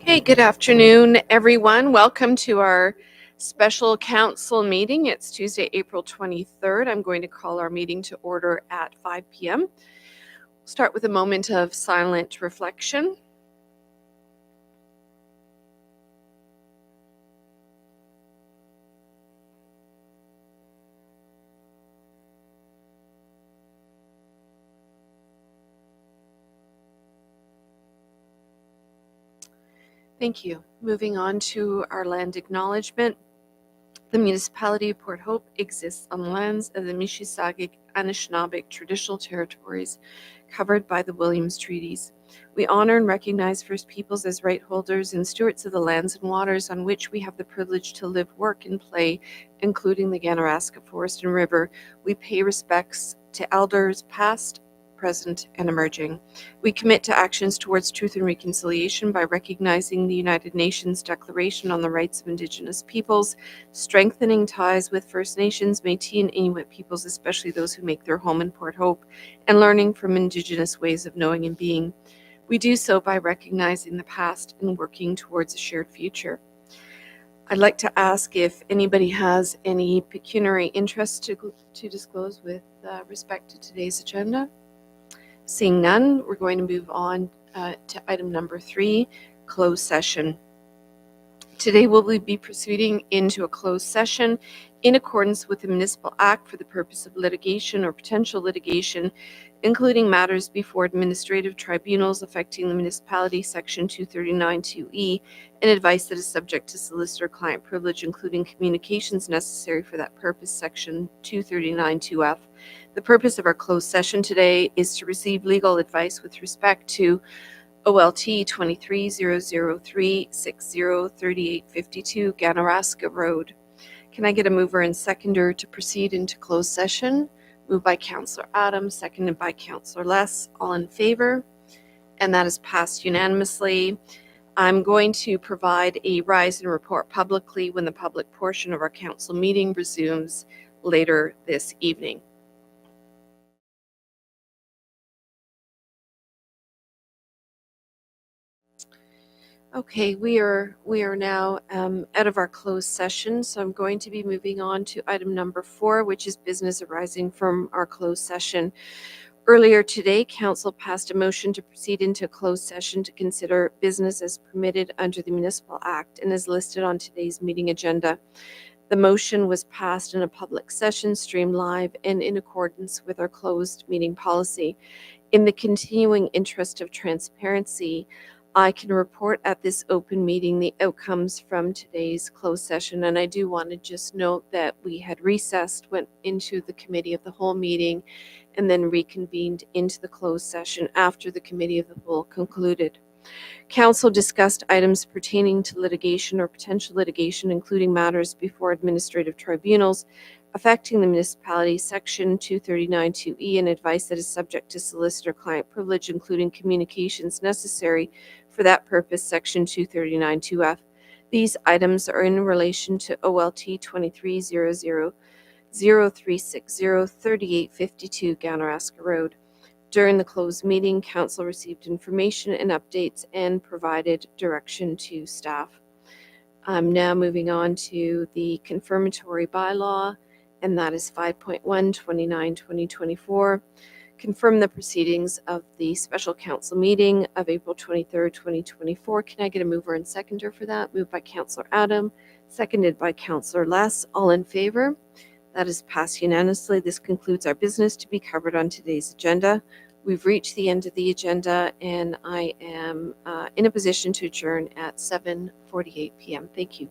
Hey, good afternoon, everyone. Welcome to our special council meeting. It's Tuesday, April 23rd. I'm going to call our meeting to order at 5 p.m. Start with a moment of silent reflection. Thank you. Moving on to our land acknowledgement. The municipality of Port Hope exists on lands of the Mississauga Anishinaabeg traditional territories covered by the Williams Treaties. We honor and recognize First Peoples as right holders and stewards of the lands and waters on which we have the privilege to live, work, and play, including the Ganaraska Forest and River. We pay respects to elders past, present, and emerging. We commit to actions towards truth and reconciliation by recognizing the United Nations Declaration on the Rights of Indigenous Peoples, strengthening ties with First Nations, Métis, and Inuit peoples, especially those who make their home in Port Hope, and learning from Indigenous ways of knowing and being. We do so by recognizing the past and working towards a shared future. I'd like to ask if anybody has any pecuniary interest to disclose with respect to today's agenda. Seeing none, we're going to move on to item number 3, closed session. Today we'll be proceeding into a closed session in accordance with the Municipal Act for the purpose of litigation or potential litigation, including matters before administrative tribunals affecting the municipality, Section 239(2)E, and advice that is subject to solicitor-client privilege, including communications necessary for that purpose, Section 239(2)F. The purpose of our closed session today is to receive legal advice with respect to OLT 23-003-60-3852 Ganaraska Road. Can I get a mover and seconder to proceed into closed session? Moved by Councillor Adams, seconded by Councillor Less. All in favor? And that is passed unanimously. I'm going to provide a rise and report publicly when the public portion of our council meeting resumes later this evening. Okay, we are now out of our closed session, so I'm going to be moving on to item number 4, which is business arising from our closed session. Earlier today, Council passed a motion to proceed into closed session to consider business as permitted under the Municipal Act and is listed on today's meeting agenda. The motion was passed in a public session, streamed live, and in accordance with our closed meeting policy. In the continuing interest of transparency, I can report at this open meeting the outcomes from today's closed session, and I do want to just note that we had recessed, went into the committee of the whole meeting, and then reconvened into the closed session after the committee of the whole concluded. Council discussed items pertaining to litigation or potential litigation, including matters before administrative tribunals affecting the municipality, Section 239(2)E, and advice that is subject to solicitor-client privilege, including communications necessary for that purpose, Section 239(2)F. These items are in relation to OLT 23-00360-3852 Ganaraska Road. During the closed meeting, Council received information and updates and provided direction to staff. I'm now moving on to the confirmatory bylaw, and that is 5.1/29/2024. Confirm the proceedings of the special council meeting of April 23rd, 2024. Can I get a mover and seconder for that? Moved by Councillor Adam, seconded by Councillor Less. All in favor? That is passed unanimously. This concludes our business to be covered on today's agenda. We've reached the end of the agenda, and I am in a position to adjourn at 7:48 p.m. Thank you.